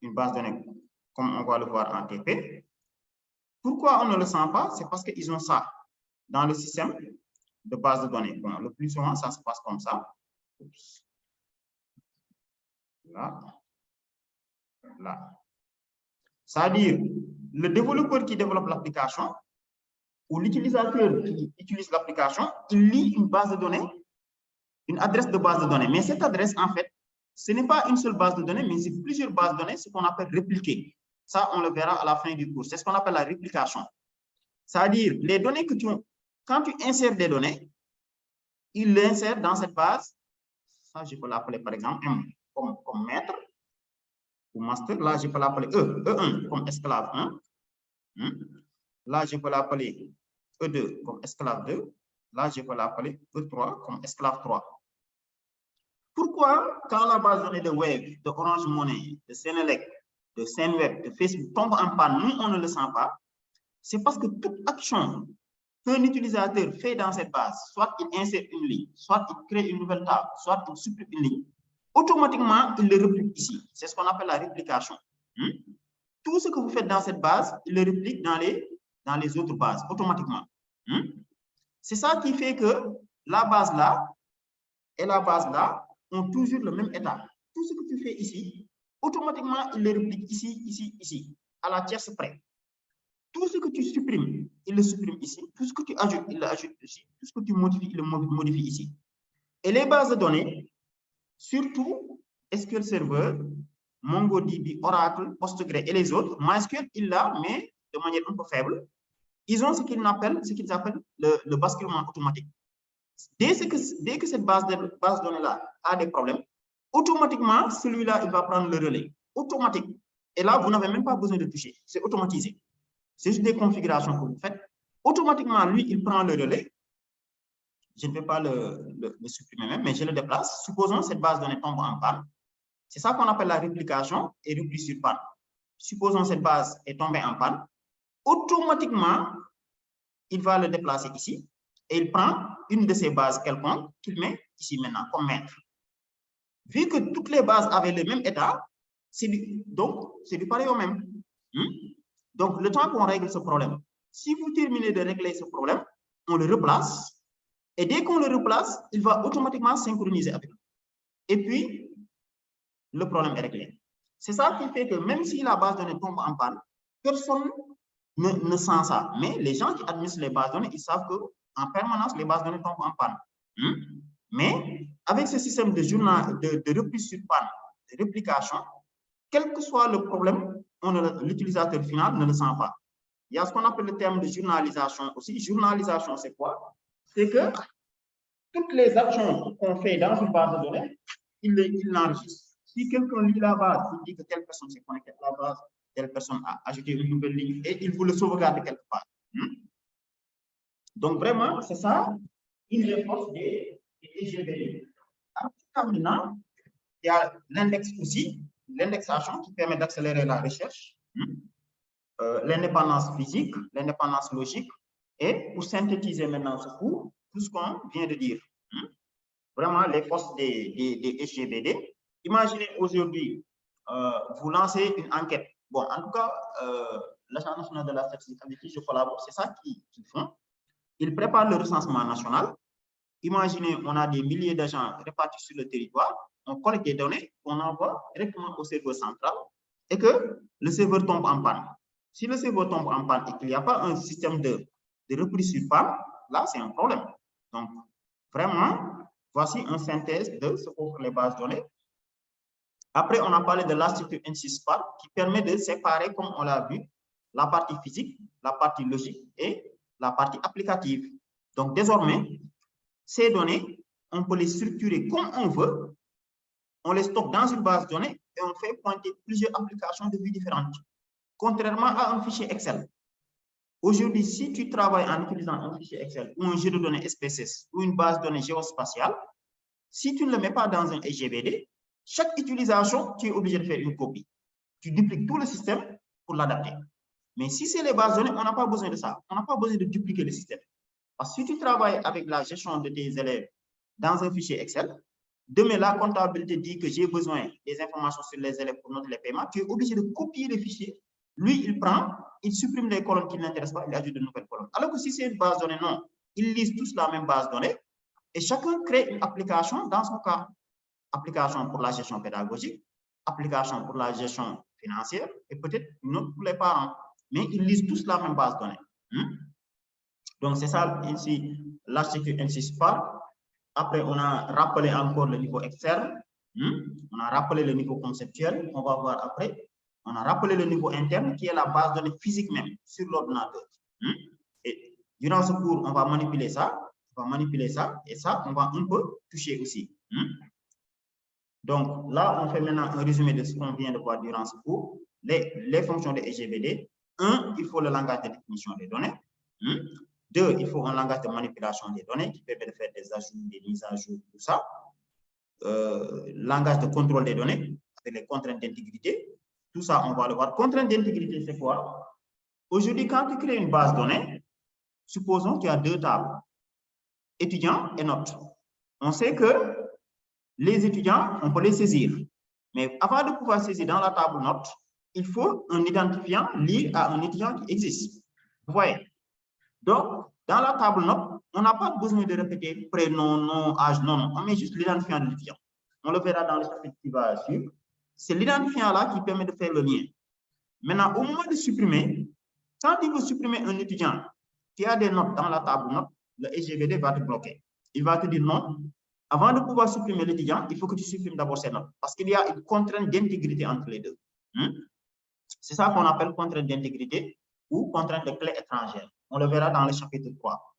Une base de données, comme on va le voir en TP. Pourquoi on ne le sent pas? C'est parce qu'ils ont ça dans le système de base de données. Bon, le plus souvent, ça se passe comme ça. Oups. Là. Là. C'est-à-dire, le développeur qui développe l'application ou l'utilisateur qui utilise l'application, il lit une base de données, une adresse de base de données. Mais cette adresse, en fait, ce n'est pas une seule base de données, mais c'est plusieurs bases de données, ce qu'on appelle répliquer. Ça, on le verra à la fin du cours. C'est ce qu'on appelle la réplication. C'est-à-dire, les données que quand tu insères des données, il l'insère dans cette base. Ça, je peux l'appeler par exemple M comme maître ou master. Là, je peux l'appeler E1 comme esclave 1. Là, je peux l'appeler E2 comme esclave 2. Là, je peux l'appeler E3 comme esclave 3. Pourquoi, quand la base de données de Wave, de Orange Money, de Senelec, de Senweb, de Facebook tombe en panne, nous, on ne le sent pas. C'est parce que toute action qu'un utilisateur fait dans cette base, soit il insère une ligne, soit il crée une nouvelle table, soit il supprime une ligne, automatiquement, il le réplique ici. C'est ce qu'on appelle la réplication. Tout ce que vous faites dans cette base, il le réplique dans les autres bases, automatiquement. C'est ça qui fait que la base là et la base là ont toujours le même état. Tout ce que tu fais ici, automatiquement, il le réplique ici, ici, ici, à la tierce près. Tout ce que tu supprimes, il le supprime ici. Tout ce que tu ajoutes, il l'ajoute ici. Tout ce que tu modifies, il le modifie ici. Et les bases de données, surtout SQL Server, MongoDB, Oracle, PostgreSQL et les autres, MySQL, il l'a, mais de manière un peu faible. Ils ont ce qu'ils appellent le basculement automatique. Dès que cette base de données-là a des problèmes, automatiquement, celui-là, il va prendre le relais. Automatique. Et là, vous n'avez même pas besoin de toucher. C'est automatisé. C'est juste des configurations que vous faites. Automatiquement, lui, il prend le relais. Je ne vais pas le supprimer même, mais je le déplace. Supposons que cette base de données tombe en panne. C'est ça qu'on appelle la réplication et repli sur panne. Supposons que cette base est tombée en panne. Automatiquement, il va le déplacer ici et il prend une de ces bases quelconque qu'il met ici maintenant comme maître. Vu que toutes les bases avaient le même état, donc c'est du pareil au même. Donc, le temps qu'on règle ce problème, si vous terminez de régler ce problème, on le replace. Et dès qu'on le replace, il va automatiquement synchroniser avec nous. Et puis, le problème est réglé. C'est ça qui fait que même si la base de données tombe en panne, personne ne sent ça. Mais les gens qui administrent les bases de données, ils savent qu'en permanence, les bases de données tombent en panne. Mais avec ce système de repli sur panne, de réplication, quel que soit le problème, l'utilisateur final ne le sent pas. Il y a ce qu'on appelle le terme de journalisation aussi. Journalisation, c'est quoi? C'est que toutes les actions qu'on fait dans une base de données, il l'enregistre. Si quelqu'un lit la base, il dit que telle personne s'est connectée à la base, telle personne a ajouté une nouvelle ligne et il vous le sauvegarde quelque part. Donc, vraiment, c'est ça, une des forces des SGBD. Maintenant, il y a l'index aussi, l'indexation qui permet d'accélérer la recherche, l'indépendance physique, l'indépendance logique, et pour synthétiser maintenant ce cours, tout ce qu'on vient de dire. Vraiment, les forces des SGBD. Imaginez aujourd'hui, vous lancez une enquête. Bon, en tout cas, l'Agence nationale de la statistique avec qui je collabore, c'est ça qu'ils font. Ils préparent le recensement national. Imaginez, on a des milliers d'agents répartis sur le territoire. On collecte des données, on envoie directement au serveur central et que le serveur tombe en panne. Si le serveur tombe en panne et qu'il n'y a pas un système de repli sur panne, là, c'est un problème. Donc, vraiment, voici une synthèse de ce qu'offrent les bases de données. Après, on a parlé de l'architecture N6 qui permet de séparer, comme on l'a vu, la partie physique, la partie logique et la partie applicative. Donc, désormais, ces données, on peut les structurer comme on veut. On les stocke dans une base de données et on fait pointer plusieurs applications de vue différentes. Contrairement à un fichier Excel. Aujourd'hui, si tu travailles en utilisant un fichier Excel ou un jeu de données SPSS ou une base de données géospatiale, si tu ne le mets pas dans un SGBD, chaque utilisation, tu es obligé de faire une copie. Tu dupliques tout le système pour l'adapter. Mais si c'est les bases de données, on n'a pas besoin de ça. On n'a pas besoin de dupliquer le système. Parce que si tu travailles avec la gestion de tes élèves dans un fichier Excel, demain, la comptabilité dit que j'ai besoin des informations sur les élèves pour noter les paiements, tu es obligé de copier le fichier. Lui, il prend, il supprime les colonnes qui ne l'intéressent pas, il ajoute de nouvelles colonnes. Alors que si c'est une base de données, non. ils lisent tous la même base de données et chacun crée une application dans son cas. Application pour la gestion pédagogique, application pour la gestion financière et peut-être une autre pour les parents. Mais ils lisent tous la même base de données. Donc, c'est ça ici, l'article n'insiste pas. Après, on a rappelé encore le niveau externe. On a rappelé le niveau conceptuel. On va voir après. On a rappelé le niveau interne qui est la base de données physique même sur l'ordinateur. Et durant ce cours, on va manipuler ça. On va manipuler ça. Et ça, on va un peu toucher aussi. Donc, là, on fait maintenant un résumé de ce qu'on vient de voir durant ce cours. Les fonctions de SGBD. 1, il faut le langage de définition des données. 2, il faut un langage de manipulation des données qui permet de faire des ajouts, des mises à jour, tout ça. Langage de contrôle des données avec les contraintes d'intégrité. Tout ça, on va le voir. Contraintes d'intégrité, c'est quoi? Aujourd'hui, quand tu crées une base de données, supposons qu'il y a 2 tables, étudiants et notes. On sait que les étudiants, on peut les saisir. Mais avant de pouvoir saisir dans la table notes, il faut un identifiant lié à un étudiant qui existe. Vous voyez? Donc, dans la table notes, on n'a pas besoin de répéter prénom, nom, âge, non. On met juste l'identifiant de l'étudiant. On le verra dans le chapitre qui va suivre. C'est l'identifiant-là qui permet de faire le lien. Maintenant, au moment de supprimer, quand il veut supprimer un étudiant qui a des notes dans la table notes, le SGBD va te bloquer. Il va te dire non. Avant de pouvoir supprimer l'étudiant, il faut que tu supprimes d'abord ces notes. Parce qu'il y a une contrainte d'intégrité entre les deux. C'est ça qu'on appelle contrainte d'intégrité ou contrainte de clé étrangère. On le verra dans le chapitre 3.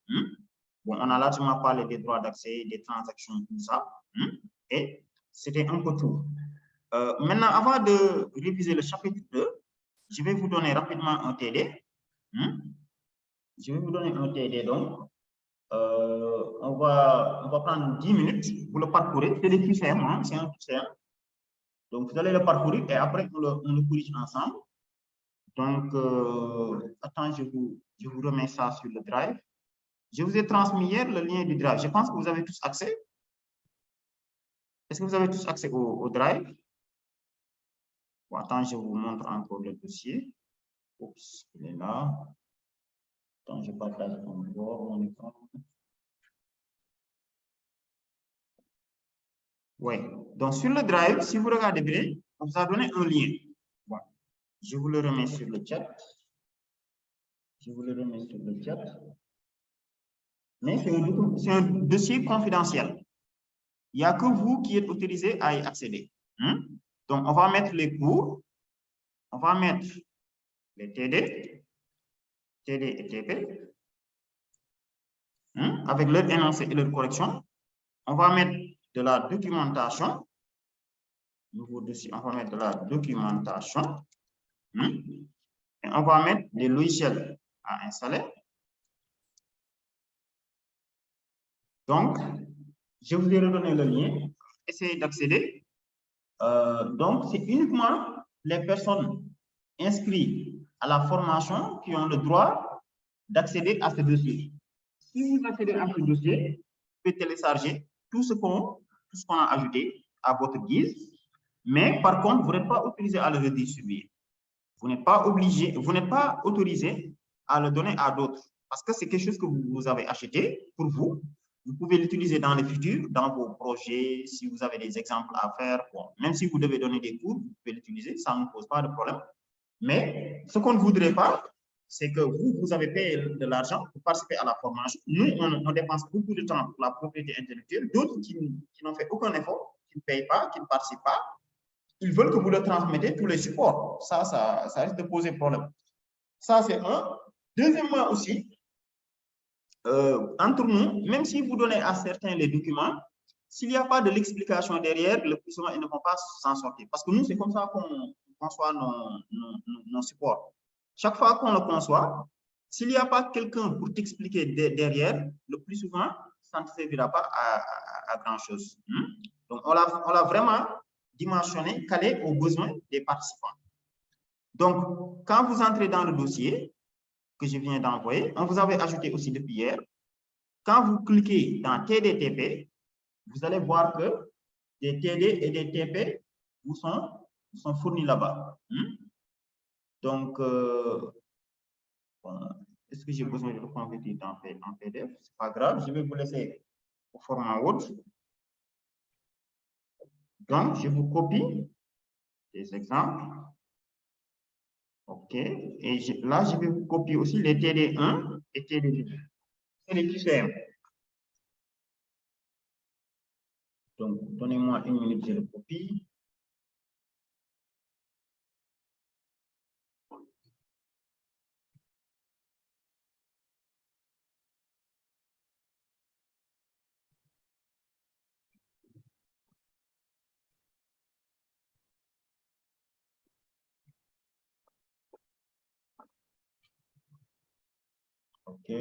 Bon, on a largement parlé des droits d'accès, des transactions, tout ça. Et c'était un peu tout. Maintenant, avant de réviser le chapitre 2, je vais vous donner rapidement un TD. Je vais vous donner un TD donc. On va prendre 10 minutes pour le parcourir. C'est des QCM, c'est un QCM. Donc, vous allez le parcourir et après, on le corrige ensemble. Donc, attends, je vous remets ça sur le Drive. Je vous ai transmis hier le lien du Drive. Je pense que vous avez tous accès. Est-ce que vous avez tous accès au Drive? Bon, attends, je vous montre encore le dossier. Oups, il est là. Attends, je partage encore mon écran. Oui. Donc, sur le Drive, si vous regardez bien, on vous a donné un lien. Bon. Je vous le remets sur le chat. Je vous le remets sur le chat. Mais c'est un dossier confidentiel. Il n'y a que vous qui êtes autorisé à y accéder. Donc, on va mettre les cours. On va mettre les TD et TP. Avec leur énoncé et leur correction. On va mettre de la documentation. Nouveau dossier, on va mettre de la documentation. Et on va mettre des logiciels à installer. Donc, je vous ai redonné le lien. Essayez d'accéder. Donc, c'est uniquement les personnes inscrites à la formation qui ont le droit d'accéder à ce dossier. Si vous accédez à ce dossier, vous pouvez télécharger tout ce qu'on a ajouté à votre guise. Mais par contre, vous n'êtes pas autorisé à le redistribuer. Vous n'êtes pas obligé, vous n'êtes pas autorisé à le donner à d'autres. Parce que c'est quelque chose que vous avez acheté pour vous. Vous pouvez l'utiliser dans le futur, dans vos projets, si vous avez des exemples à faire. Bon, même si vous devez donner des cours, vous pouvez l'utiliser, ça ne pose pas de problème. Mais ce qu'on ne voudrait pas, c'est que vous avez payé de l'argent pour participer à la formation. Nous, on dépense beaucoup de temps pour la propriété intellectuelle. D'autres qui n'ont fait aucun effort, qui ne payent pas, qui ne participent pas, ils veulent que vous leur transmettez tous les supports. Ça risque de poser problème. Ça, c'est un. Deuxièmement aussi, entre nous, même si vous donnez à certains les documents, s'il n'y a pas de l'explication derrière, le plus souvent, ils ne vont pas s'en sortir. Parce que nous, c'est comme ça qu'on conçoit nos supports. Chaque fois qu'on le conçoit, s'il n'y a pas quelqu'un pour t'expliquer derrière, le plus souvent, ça ne servira pas à grand-chose. Donc, on l'a vraiment dimensionné, calé aux besoins des participants. Donc, quand vous entrez dans le dossier que je viens d'envoyer, on vous avait ajouté aussi depuis hier. Quand vous cliquez dans TDTP, vous allez voir que des TD et des TP vous sont fournis là-bas. Donc, bon, Est-ce que j'ai besoin de le convertir en PDF? C'est pas grave, je vais vous laisser au format Word. Donc, je vous copie des exemples. OK. Et là, je vais vous copier aussi les TD1 et TD2. C'est les QCM. Donc, donnez-moi une minute, je le copie. OK.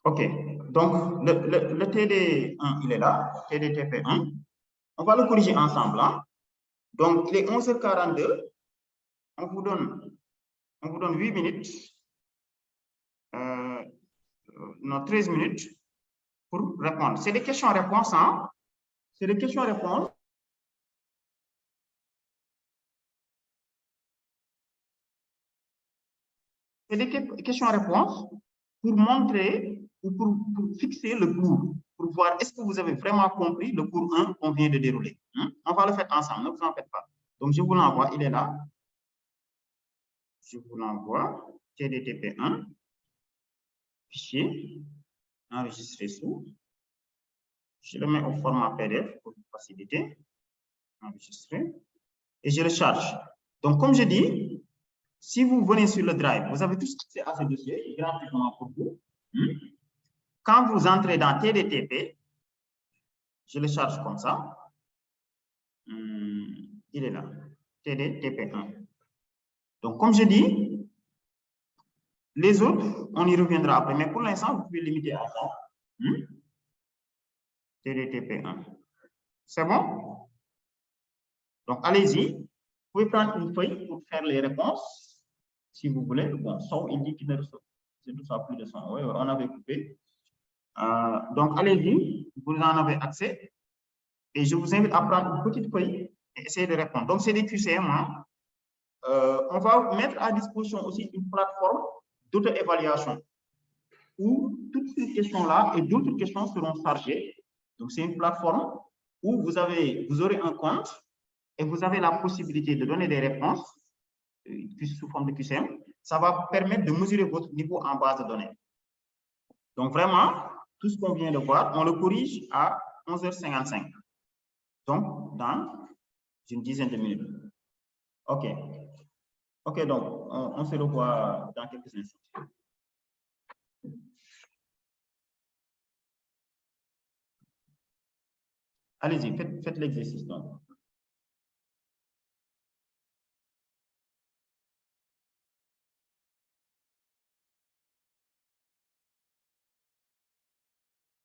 OK. Donc, le TD1, il est là, TDTP1. On va le corriger ensemble. Hein? Donc, il est 11h42. On vous donne 8 minutes, non, 13 minutes pour répondre. C'est des questions-réponses. Hein? C'est des questions-réponses. C'est des questions-réponses pour montrer ou pour fixer le cours, pour voir est-ce que vous avez vraiment compris le cours 1 qu'on vient de dérouler. Hein? On va le faire ensemble, ne vous en faites pas. Donc, je vous l'envoie, il est là. Je vous l'envoie, TDTP1, fichier, enregistré sous. Je le mets au format PDF pour faciliter. enregistrer, et je le charge. Donc, comme je dis, si vous venez sur le Drive, vous avez tous accès à ce dossier gratuitement pour vous. Quand vous entrez dans TDTP, je le charge comme ça. Il est là, TDTP1. Donc, comme je dis, les autres, on y reviendra après, mais pour l'instant, vous pouvez limiter à ça. TDTP1. C'est bon? Donc, allez-y. Vous pouvez prendre une feuille pour faire les réponses, si vous voulez. Bon, son, il dit qu'il ne reçoit plus de son. Oui, on avait coupé. Donc, allez-y, vous en avez accès. Et je vous invite à prendre une petite feuille et essayer de répondre. Donc, c'est des QCM. Hein. On va mettre à disposition aussi une plateforme d'auto-évaluation où toutes ces questions-là et d'autres questions seront chargées. Donc, c'est une plateforme où vous aurez un compte et vous avez la possibilité de donner des réponses sous forme de QCM. Ça va permettre de mesurer votre niveau en base de données. Donc, vraiment, tout ce qu'on vient de voir, on le corrige à 11h55. Donc, dans une dizaine de minutes. OK. OK, donc, on se revoit dans quelques instants. Allez-y, faites l'exercice.